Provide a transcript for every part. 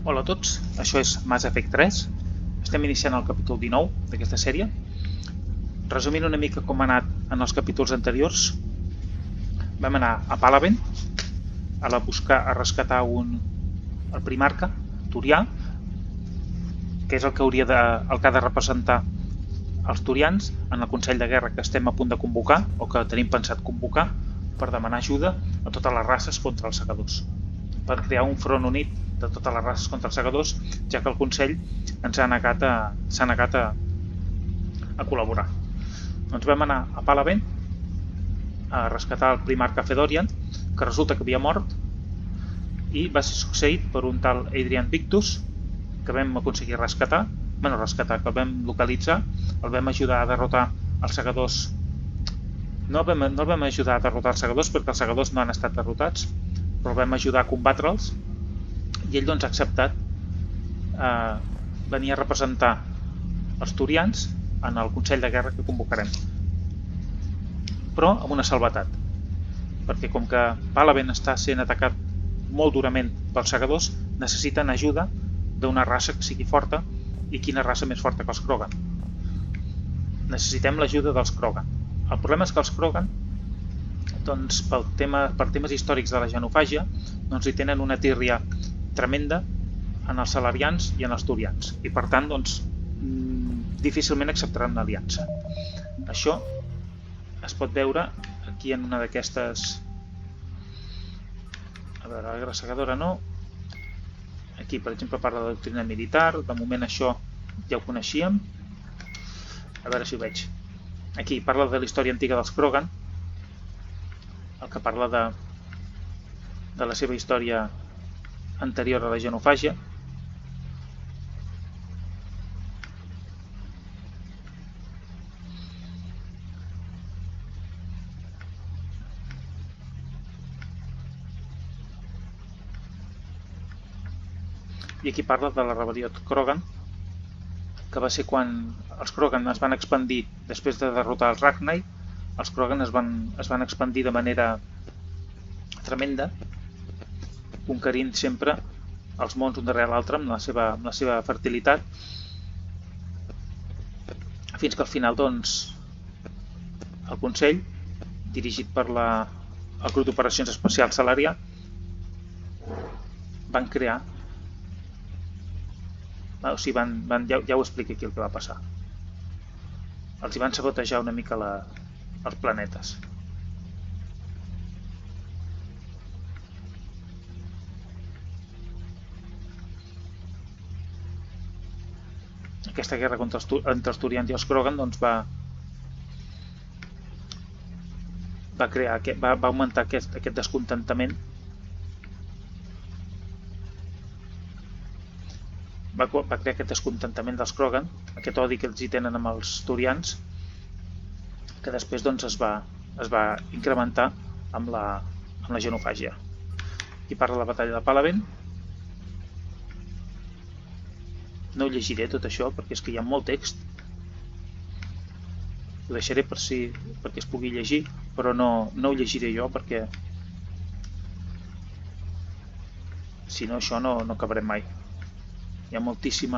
Hola a tots, això és Mass Effect 3. Estem iniciant el capítol 19 d'aquesta sèrie. Resumint una mica com ha anat en els capítols anteriors, vam anar a Parlem a rescatar el primarca, Turià, que és el que ha de representar els turians en el Consell de Guerra que estem a punt de convocar, o que tenim pensat convocar, per demanar ajuda a totes les races contra els segadors, per crear un front unit de totes les races contra els segadors, ja que el Consell s'ha negat a col·laborar. Doncs vam anar a Parlem a rescatar el primarca Fedorian, que resulta que havia mort i va ser succeït per un tal Adrian Victus, que vam aconseguir rescatar, que el vam localitzar, el vam ajudar a derrotar els segadors. No el vam ajudar a derrotar els segadors perquè els segadors no han estat derrotats, però el vam ajudar a combatre'ls i ell doncs ha acceptat venir a representar els turians en el Consell de Guerra que convocarem, però amb una salvetat, perquè com que Parlem està sent atacat molt durament pels segadors, necessiten ajuda d'una raça que sigui forta. I quina raça més forta que els Krogan? Necessitem l'ajuda dels Krogan. El problema és que els Krogan, doncs, per temes històrics de la genofàgia, doncs, hi tenen una tírria tremenda en els salarians i en els turians, i per tant doncs, difícilment acceptaran una aliança. Això es pot veure aquí en una d'aquestes... A veure, la guerra segadora no. Aquí, per exemple, parla de doctrina militar. De moment això ja ho coneixíem. A veure si ho veig. Aquí parla de la història antiga dels Krogan, el que parla de la seva història anterior a la genofàgia. I aquí parla de la rebel·lió Krogan, que va ser quan els Krogan es van expandir després de derrotar els Ragnar. Els Krogan es van expandir de manera tremenda, conquerint sempre els mons un darrere l'altre amb la seva fertilitat, fins que al final doncs, el Consell, dirigit per el grup d'operacions especials Salarià, van crear... O sigui, ja ho explico aquí el que va passar. Els hi van sabotejar una mica els planetes. Aquesta guerra entre els turians i els Krogan doncs, va augmentar aquest descontentament. Va crear aquest descontentament dels Krogan, aquest odi que els hi tenen amb els turians, que després doncs, es va incrementar amb la genofàgia. Aquí parla de la batalla de Parlem. No ho llegiré tot això perquè és que hi ha molt text. Ho deixaré perquè es pugui llegir, però no ho llegiré jo perquè si no això no acabarem mai. Hi ha moltíssim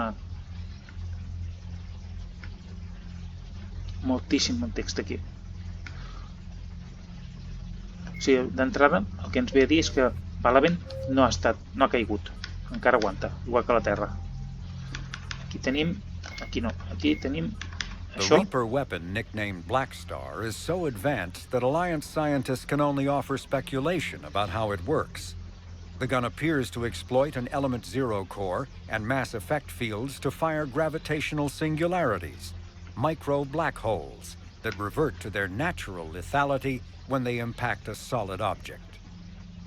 text aquí. O sigui, d'entrada, el que ens ve a dir és que Parlem no ha caigut, encara aguanta, igual que la Terra. Aquí tenim The Reaper weapon, nicknamed Black Star, is so advanced that Alliance scientists can only offer speculation about how it works. The gun appears to exploit an Element Zero core and mass effect fields to fire gravitational singularities, micro-black holes that revert to their natural lethality when they impact a solid object.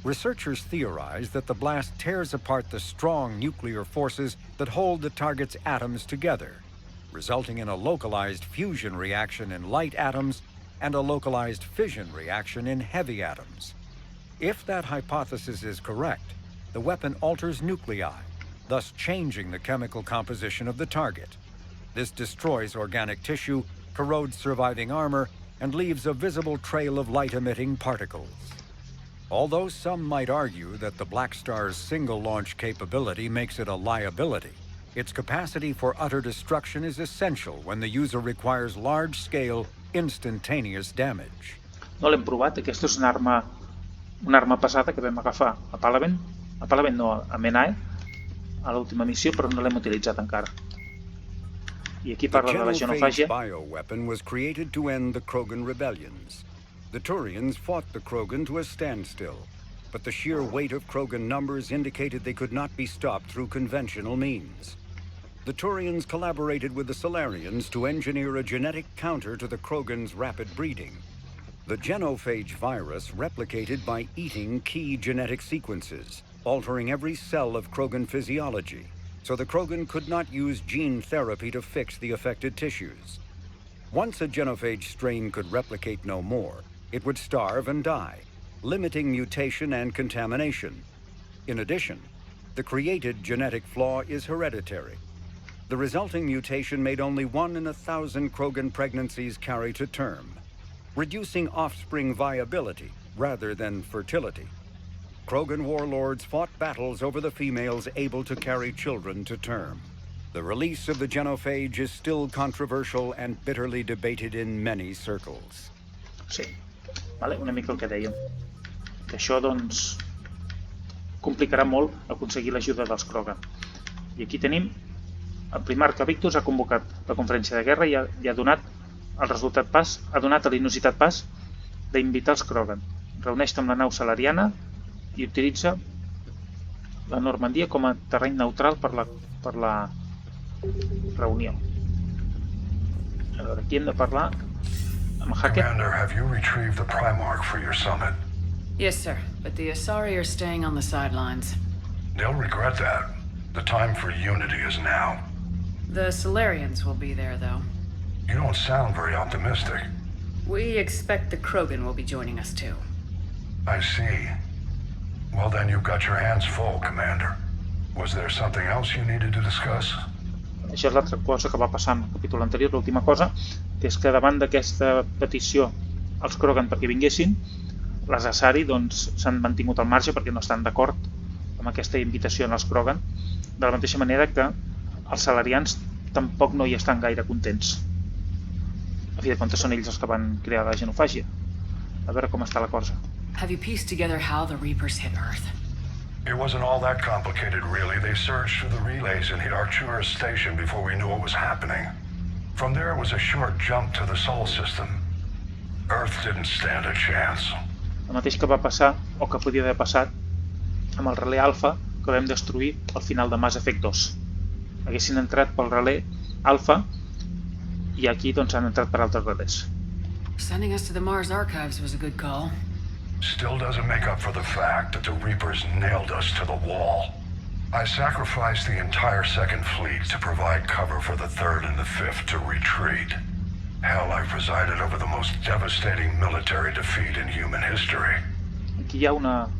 Researchers theorize that the blast tears apart the strong nuclear forces that hold the target's atoms together, resulting in a localized fusion reaction in light atoms and a localized fission reaction in heavy atoms. If that hypothesis is correct, the weapon alters nuclei, thus changing the chemical composition of the target. This destroys organic tissue, corrodes surviving armor, and leaves a visible trail of light-emitting particles. Although some might argue that the Black Star's single launch capability makes it a liability, its capacity for utter destruction is essential when the user requires large-scale, instantaneous damage. No l'hem provat, aquesta és una arma pesada que vam agafar a Parlem no, a Menae, a l'última missió, però no l'hem utilitzat encara. I aquí parla de la genofàgia. The bioweapon was created to end the Krogan rebellions. The Turians fought the Krogan to a standstill, but the sheer weight of Krogan numbers indicated they could not be stopped through conventional means. The Turians collaborated with the Solarians to engineer a genetic counter to the Krogan's rapid breeding. The genophage virus replicated by eating key genetic sequences, altering every cell of Krogan physiology, so the Krogan could not use gene therapy to fix the affected tissues. Once a genophage strain could replicate no more, it would starve and die, limiting mutation and contamination. In addition, the created genetic flaw is hereditary. The resulting mutation made only 1 in 1,000 Krogan pregnancies carry to term, reducing offspring viability rather than fertility. Krogan warlords fought battles over the females able to carry children to term. The release of the genophage is still controversial and bitterly debated in many circles. Sí, vale, una mica el que dèiem. Que això, doncs, complicarà molt aconseguir l'ajuda dels Krogan. I aquí tenim el primarca Victus ha convocat la conferència de guerra i ha donat l'inusitat pas d'invitar els Krogan. Reuneix-te amb la nau salariana i utilitza la Normandia com a terreny neutral per la reunió. A veure, aquí hem de parlar amb Hackett. Commander, have you retrieved the primarca for your summit? Yes, sir, but the Asari are staying on the sidelines. They'll regret that. The time for unity is now. The Solarians will be there, though. You don't sound very optimistic. We expect the Krogan will be joining us, too. I see. Well, then you've got your hands full, Commander. Was there something else you needed to discuss? Això és l'altra cosa que va passar en el capítol anterior, l'última cosa, que és que davant d'aquesta petició als Krogan perquè vinguessin, les Asari s'han mantingut al marge perquè no estan d'acord amb aquesta invitació als Krogan, de la mateixa manera que els salarians tampoc no hi estan gaire contents. A fi de comptes són ells els que van crear la genofàgia. A veure com està la cosa. Have you pieced together how the Reapers hit Earth? It wasn't all that complicated, really. They surged through the relays and hit Artura's station before we knew what was happening. From there, it was a short jump to the Sol system. Earth didn't stand a chance. El mateix que va passar, o que podia haver passat, amb el relé alfa que vam destruir al final de Mass Effect 2. Haguessin entrat pel relé alfa i aquí han entrat per altres relés. Sending us to the Mars archives was a good call. Still doesn't make up for the fact that the Reapers nailed us to the wall. I sacrificed the entire Second Fleet to provide cover for the Third and the Fifth to retreat. Hell, I've presided over the most devastating military defeat in human history. Aquí hi ha una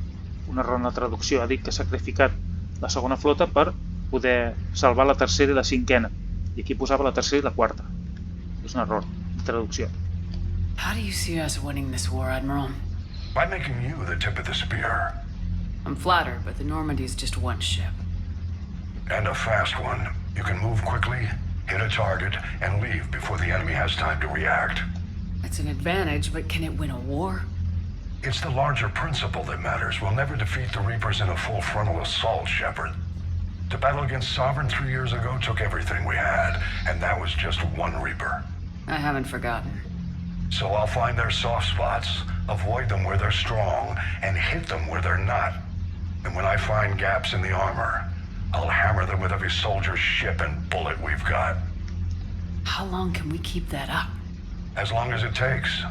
error en la traducció. Ha dit que ha sacrificat la segona flota per poder salvar la tercera i la cinquena. I aquí posava la tercera i la quarta. És un error de traducció. How do you see us winning this war, Admiral? By making you the tip of the spear. I'm flattered, but the Normandy's just one ship. And a fast one. You can move quickly, hit a target, and leave before the enemy has time to react. It's an advantage, but can it win a war? It's the larger principle that matters. We'll never defeat the Reapers in a full frontal assault, Shepard. The battle against Sovereign 3 years ago took everything we had, and that was just one Reaper. I haven't forgotten. So I'll find their soft spots, avoid them where they're strong, and hit them where they're not. And when I find gaps in the armor, I'll hammer them with every soldier, ship, and bullet we've got. How long can we keep that up? As long as it takes.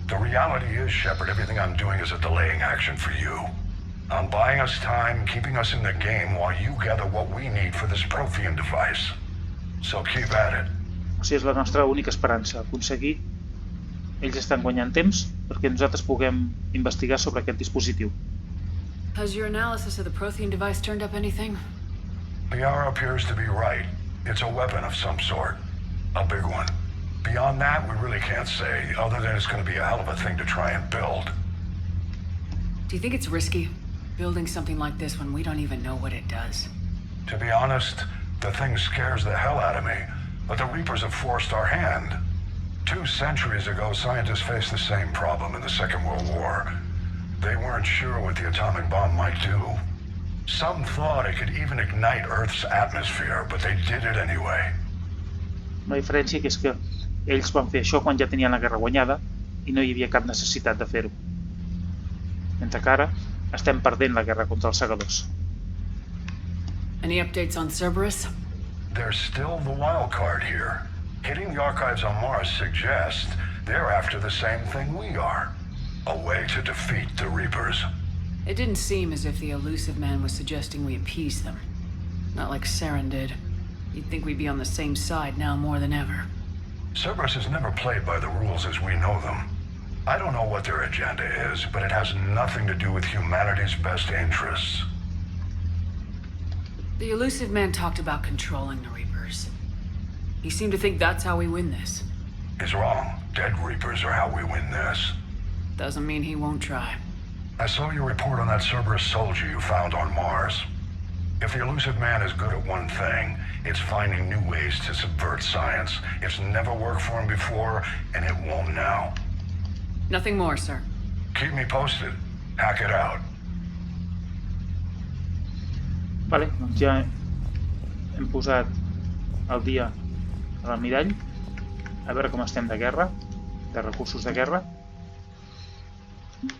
The reality is, Shepard, everything I'm doing is a delaying action for you. I'm buying us time, keeping us in the game while you gather what we need for this Prothean device. So keep at it. O sigui, és la nostra única esperança, aconseguir. Ells estan guanyant temps perquè nosaltres puguem investigar sobre aquest dispositiu. Has your analysis of the Prothean device turned up anything? The hour appears to be right. It's a weapon of some sort. A big one. Beyond that, we really can't say, other than it's going to be a hell of a thing to try and build. Do you think it's risky, building something like this when we don't even know what it does? To be honest, the thing scares the hell out of me, but the Reapers have forced our hand. 2 centuries ago, scientists faced the same problem in the Second World War. They weren't sure what the atomic bomb might do. Some thought it could even ignite Earth's atmosphere, but they did it anyway. La diferència que és que ells van fer això quan ja tenien la guerra guanyada i no hi havia cap necessitat de fer-ho. Mentre que ara estem perdent la guerra contra els segadors. Any updates on Cerberus? There's still the wild card here. Hitting the archives on Mars suggests they're after the same thing we are. A way to defeat the Reapers. It didn't seem as if the elusive man was suggesting we appease them. Not like Saren did. You'd think we'd be on the same side now more than ever. Cerberus has never played by the rules as we know them. I don't know what their agenda is, but it has nothing to do with humanity's best interests. The elusive man talked about controlling the Reapers. He seemed to think that's how we win this. He's wrong. Dead Reapers are how we win this. Doesn't mean he won't try. I saw your report on that Cerberus soldier you found on Mars. If the elusive man is good at one thing, it's finding new ways to subvert science. It's never worked for him before, and it won't now. Nothing more, sir. Keep me posted. Hackett out. Vale, doncs ja hem posat el dia a l'almirall. A veure com estem de guerra, de recursos de guerra.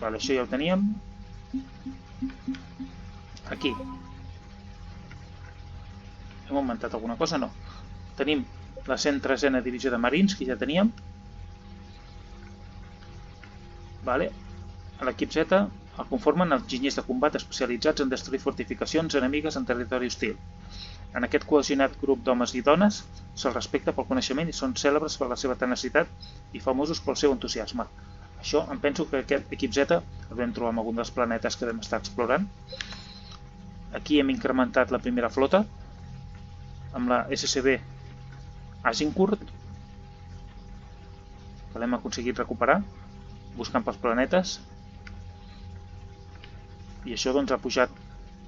Vale, això ja ho teníem. Aquí. Hem augmentat alguna cosa? No. Tenim la 103a divisió de marins, que ja teníem. Vale. A l'equip Z el conformen els enginyers de combat especialitzats en destruir fortificacions enemigues en territori hostil. En aquest cohesionat grup d'homes i dones se'ls respecta pel coneixement i són cèlebres per la seva tenacitat i famosos pel seu entusiasme. Això, em penso que aquest equip Z el vam trobar en algun dels planetes que vam estar explorant. Aquí hem incrementat la primera flota amb la SCB Agincourt, que l'hem aconseguit recuperar buscant pels planetes, i això doncs ha pujat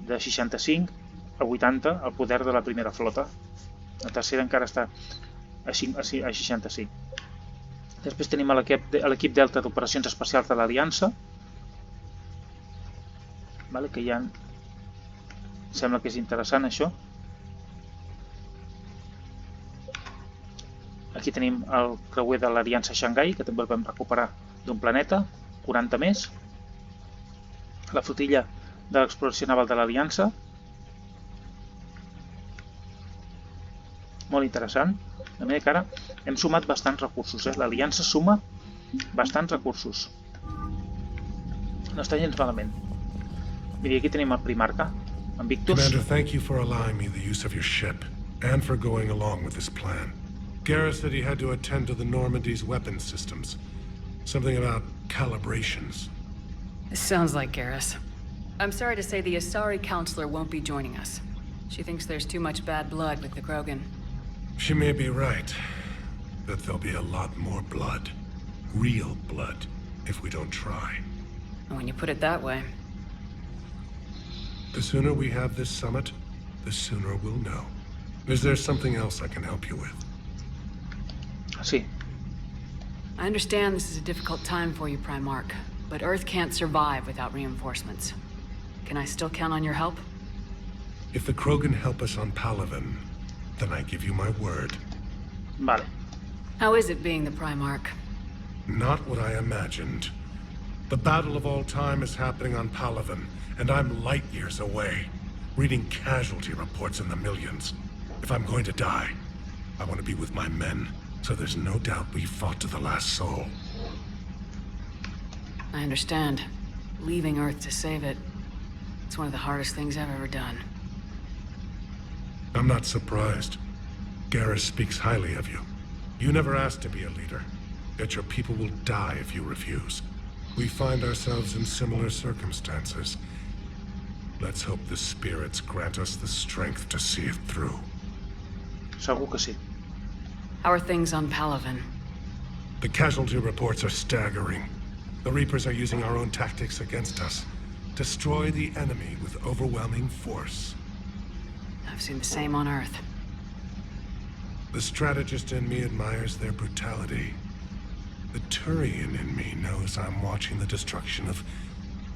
de 65 a 80 el poder de la primera flota. La tercera encara està a 65. Després tenim l'equip Delta d'operacions especials de l'Aliança, que ja sembla que és interessant això. Aquí tenim el creuer de l'Aliança Xangai, que també el vam recuperar d'un planeta, 40 més. La flotilla de l'exploració naval de l'Aliança. Molt interessant. De manera que ara hem sumat bastants recursos. L'Aliança suma bastants recursos. No està gens malament. Miri, aquí tenim el primarca, en Victus. Commander, thank you for allowing me the use of your ship, and for going along with this plan. Garrus said he had to attend to the Normandy's weapons systems. Something about calibrations. This sounds like Garrus. I'm sorry to say the Asari counselor won't be joining us. She thinks there's too much bad blood with the Krogan. She may be right, but there'll be a lot more blood. Real blood, if we don't try. When you put it that way. The sooner we have this summit, the sooner we'll know. Is there something else I can help you with? Sí. I understand this is a difficult time for you, Primarch, but Earth can't survive without reinforcements. Can I still count on your help? If the Krogan help us on Parlem, then I give you my word. Vale. How is it being the Primarch? Not what I imagined. The battle of all time is happening on Parlem, and I'm light years away, reading casualty reports in the millions. If I'm going to die, I want to be with my men, so there's no doubt we fought to the last soul. I understand. Leaving Earth to save it. It's one of the hardest things I've ever done. I'm not surprised. Garrus speaks highly of you. You never asked to be a leader, yet your people will die if you refuse. We find ourselves in similar circumstances. Let's hope the spirits grant us the strength to see it through. Segur que sí. How are things on Palaven? The casualty reports are staggering. The Reapers are using our own tactics against us. Destroy the enemy with overwhelming force. I've seen the same on Earth. The strategist in me admires their brutality. The Turian in me knows I'm watching the destruction of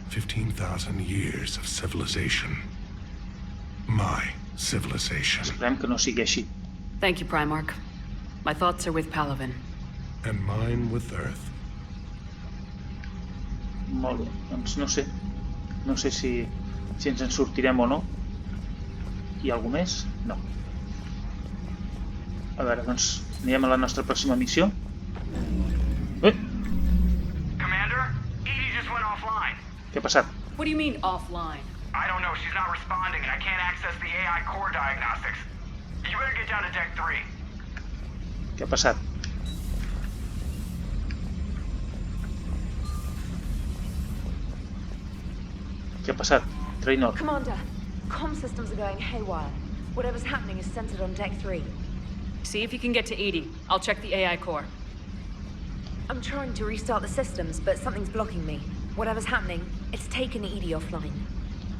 15,000 years of civilization. My civilization. Esperem que no sigui així. Thank you, Primarch. My thoughts are with Parlem. And mine with Earth. Molt bé, doncs no sé. No sé si ens en sortirem o no. Hi ha algú més? No. A veure, doncs anirem a la nostra pròxima missió. Commander, Edie just went offline. Què ha passat? What do you mean, offline? I don't know, she's not responding and I can't access the AI core diagnostics. You better get down to deck 3. Què ha passat? Què ha passat? Trainor. Commander, comm systems are going haywire. Whatever's happening is centered on deck 3. See if you can get to Edie. I'll check the AI core. I'm trying to restart the systems, but something's blocking me. Whatever's happening, it's taken Edie offline.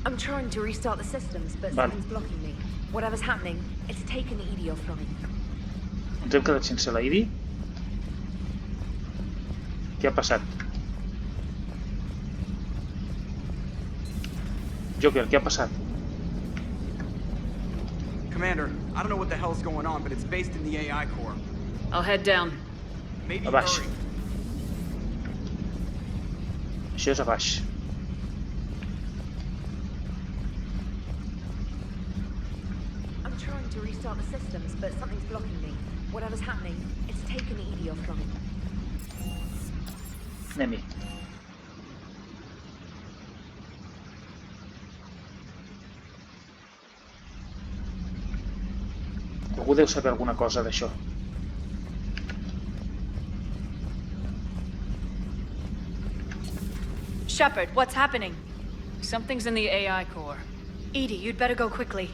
I'm trying to restart the systems, but something's blocking me. Whatever's happening, it's taken Edie offline. Ens hem quedat sense la Edie? Què ha passat? Joker, què ha passat? Commander, I don't know what the hell's going on, but it's based in the AI core. I'll head down. Maybe A baix. hurry. Això és a baix. I'm trying to restart the systems, but something's blocking me. Whatever's happening, it's taken Edie offline. Anem-hi. Algú deu saber alguna cosa d'això. Shepard, what's happening? Something's in the AI core. Edie, you'd better go quickly.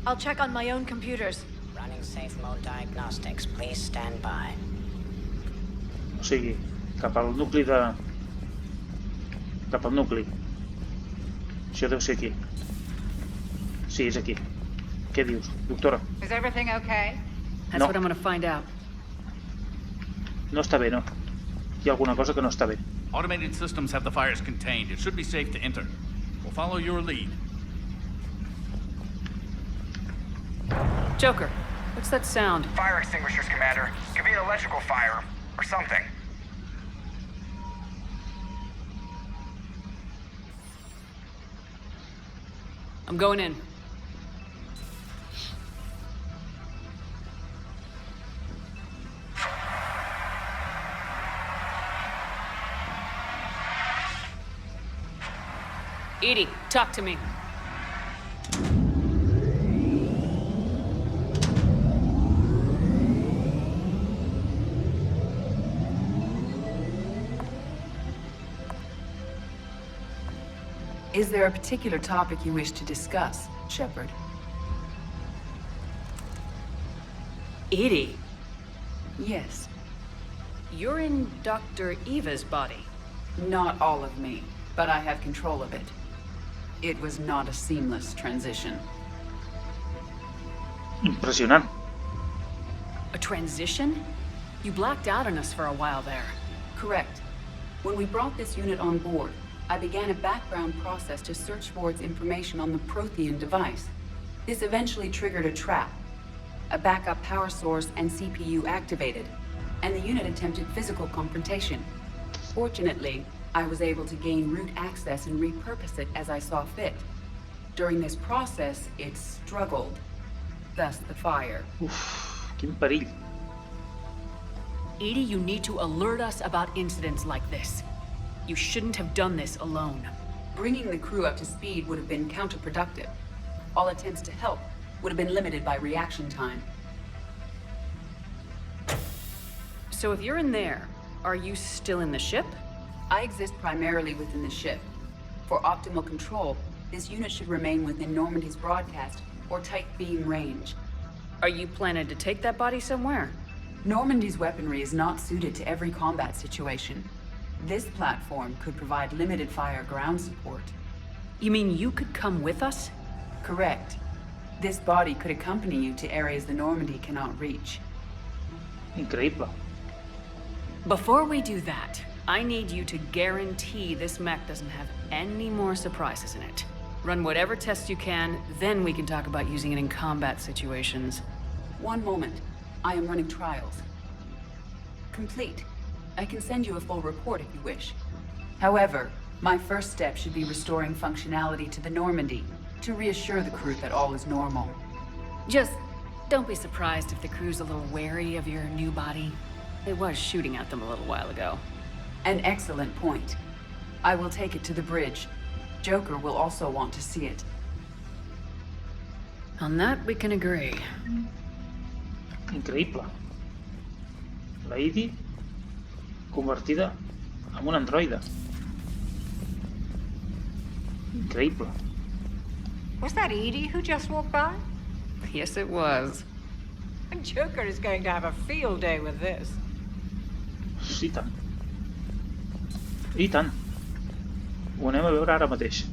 I'll check on my own computers. Running safe mode diagnostics. Please stand by. O sigui, cap al nucli de... Cap al nucli. Això deu ser aquí. Sí, és aquí. Què dius, doctora? Is everything okay? That's No. what I'm gonna find out. No està bé, no. Hi ha alguna cosa que no està bé. Automated systems have the fires contained. It should be safe to enter. We'll follow your lead. Joker, what's that sound? Fire extinguishers, Commander. Could be an electrical fire, or something. I'm going in. Edie, talk to me. Is there a particular topic you wish to discuss, Shepard? Edie, Yes. you're in Dr. Eva's body. Not all of me, but I have control of it. It was not a seamless transition. Impressionant. A transition? You blacked out on us for a while there. Correct. When we brought this unit on board, I began a background process to search for its information on the Prothean device. This eventually triggered a trap. A backup power source and CPU activated, and the unit attempted physical confrontation. Fortunately, I was able to gain root access and repurpose it as I saw fit. During this process, it struggled. Thus the fire. Quin perill. Edie, you need to alert us about incidents like this. You shouldn't have done this alone. Bringing the crew up to speed would have been counterproductive. All attempts to help would have been limited by reaction time. So if you're in there, are you still in the ship? I exist primarily within the ship. For optimal control, this unit should remain within Normandy's broadcast or tight beam range. Are you planning to take that body somewhere? Normandy's weaponry is not suited to every combat situation. This platform could provide limited fire ground support. You mean you could come with us? Correct. This body could accompany you to areas the Normandy cannot reach. Increïble. Before we do that, I need you to guarantee this mech doesn't have any more surprises in it. Run whatever tests you can, then we can talk about using it in combat situations. One moment. I am running trials. Complete. I can send you a full report if you wish. However, my first step should be restoring functionality to the Normandy, to reassure the crew that all is normal. Just don't be surprised if the crew's a little wary of your new body. It was shooting at them a little while ago. An excellent point. I will take it to the bridge. Joker will also want to see it. On that, we can agree. Increïble. La Edie convertida en un androide. Increïble. Was that Edie who just walked by? Yes, it was. And Joker is going to have a field day with this. Sí, tant. I tant. Ho anem a veure ara mateix.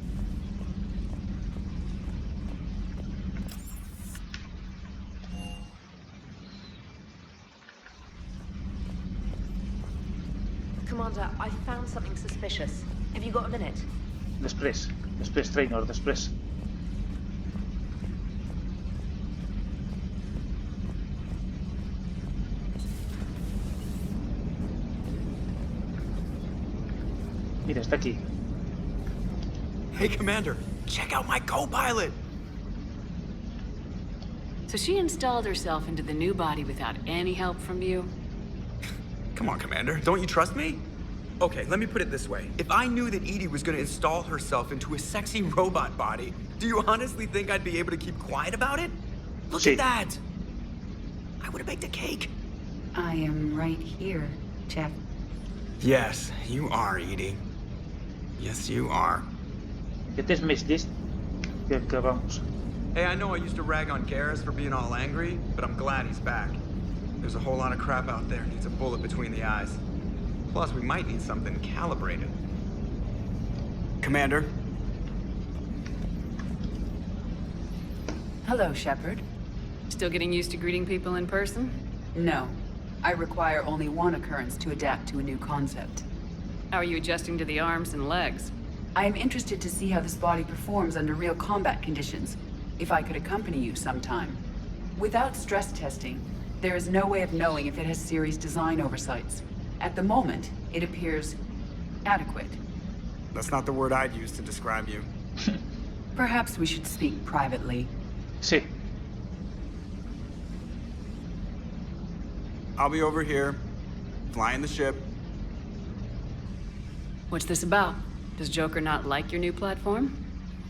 Commander, I found something suspicious. Have you got a minute? Després, Trainor, després. Mira, està aquí. Hey, Commander, check out my co-pilot! So she installed herself into the new body without any help from you? Come on, Commander, don't you trust me? Okay, let me put it this way. If I knew that Edie was gonna install herself into a sexy robot body, do you honestly think I'd be able to keep quiet about it? Look at that! I would have baked a cake. I am right here, Jeff. Yes, you are, Edie. Yes, you are. Aquest és més llest que vamos. Hey, I know I used to rag on Garrus for being all angry, but I'm glad he's back. There's a whole lot of crap out there needs a bullet between the eyes. Plus, we might need something calibrated. Commander? Hello, Shepard. Still getting used to greeting people in person? No. I require only one occurrence to adapt to a new concept. How are you adjusting to the arms and legs? I am interested to see how this body performs under real combat conditions. If I could accompany you sometime. Without stress testing, there is no way of knowing if it has serious design oversights. At the moment, it appears adequate. That's not the word I'd use to describe you. Perhaps we should speak privately. Sí. I'll be over here, flying the ship. What's this about? Does Joker not like your new platform?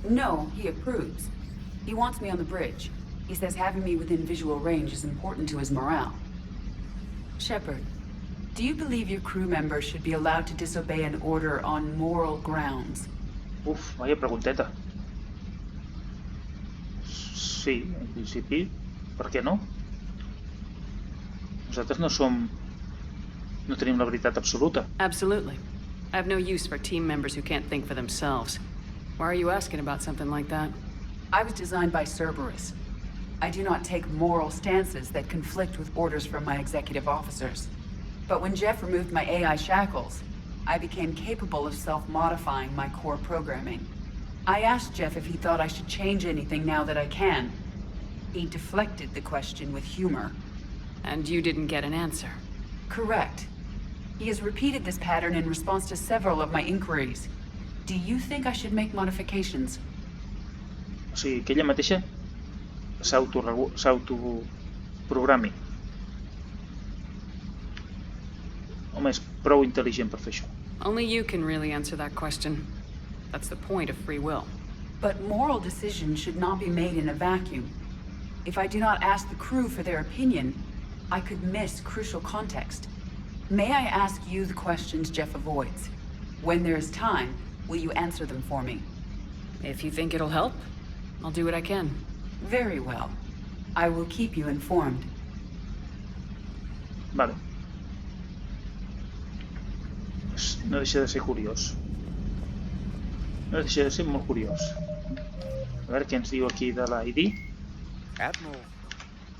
No, he approves. He wants me on the bridge. He says having me within visual range is important to his morale. Shepard, do you believe your crew members should be allowed to disobey an order on moral grounds? Uf, vaya pregunteta. Sí, en principi, per què no? Nosaltres no tenim la veritat absoluta. Absolutely. I have no use for team members who can't think for themselves. Why are you asking about something like that? I was designed by Cerberus. I do not take moral stances that conflict with orders from my executive officers. But when Jeff removed my AI shackles, I became capable of self-modifying my core programming. I asked Jeff if he thought I should change anything now that I can. He deflected the question with humor. And you didn't get an answer? Correct. He has repeated this pattern in response to several of my inquiries. Do you think I should make modifications? O sigui, que ella mateixa s'autoprogrami. Home, és prou intel·ligent per fer això. Only you can really answer that question. That's the point of free will. But moral decisions should not be made in a vacuum. If I do not ask the crew for their opinion, I could miss crucial context. May I ask you the questions Jeff avoids? When there is time, will you answer them for me? If you think it'll help, I'll do what I can. Very well. I will keep you informed. Vale. No deixa de ser curiós. Això és molt curiós. A veure què ens diu aquí de la ID. Admiral.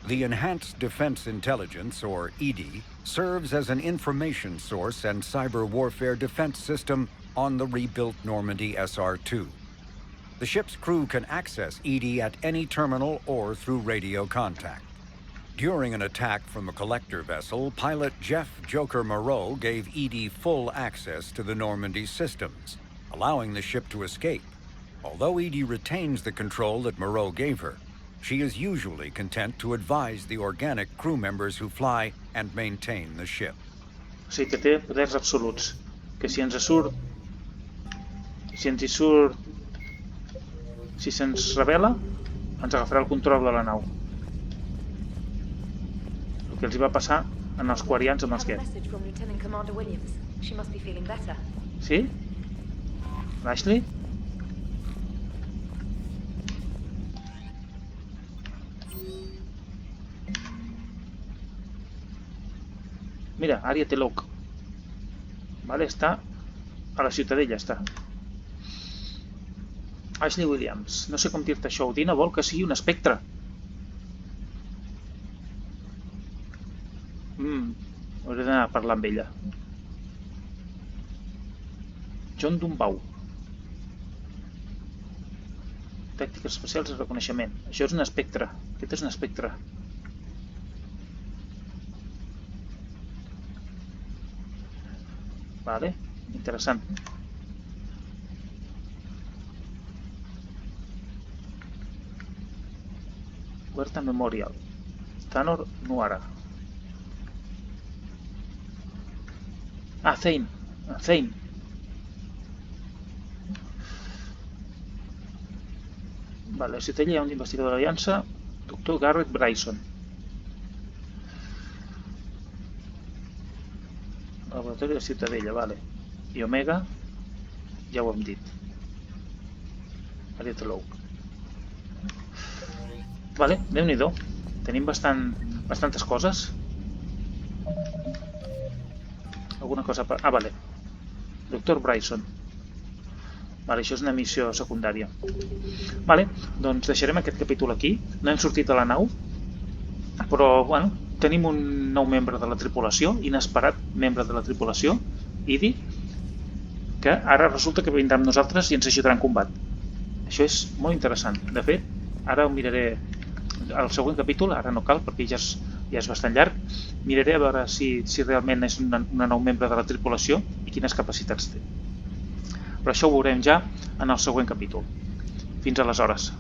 The Enhanced Defense Intelligence, or ED, serves as an information source and cyber warfare defense system on the rebuilt Normandy SR-2. The ship's crew can access ED at any terminal or through radio contact. During an attack from a collector vessel, pilot Jeff Joker Moreau gave ED full access to the Normandy systems, allowing the ship to escape. Although ED retains the control that Moreau gave her, she is usually content to advise the organic crew members who fly and maintain the ship. O sigui que té poders absoluts, que si ens surt, si se'ns revela, ens agafarà el control de la nau. El que els hi va passar en els quarians amb els que... Sí? L'Ashley? Mira, àrea Telok. Vale, està a la ciutadella, està. Ashley Williams. No sé com dir-te això. Odina vol que sigui un espectre. Hauré d'anar a parlar amb ella. John Dumbau. Tàctiques especials de reconeixement. Això és un espectre. Aquest és un espectre. Vale, interessant. Huerta Memorial. Tanor Nuara. Ah, Thane. Thane. Vale, a Ciutadella hi ha un investigador de l'Aliança, Dr. Garrett Bryson. Laboratori de Ciutadella, vale. I Omega, ja ho hem dit. Arietolou. Vale, déu-n'hi-do. Tenim bastantes coses. Alguna cosa... Ah, vale. Dr. Bryson. Vale, això és una missió secundària. Vale, doncs deixarem aquest capítol aquí. No hem sortit a la nau, però, bueno, tenim un nou membre de la tripulació, inesperat membre de la tripulació, Idi, que ara resulta que vindrà amb nosaltres i ens ajudarà en combat. Això és molt interessant. De fet, ara ho miraré al següent capítol, ara no cal perquè ja és bastant llarg, miraré a veure si realment és una nou membre de la tripulació i quines capacitats té. Però això ho veurem ja en el següent capítol. Fins aleshores.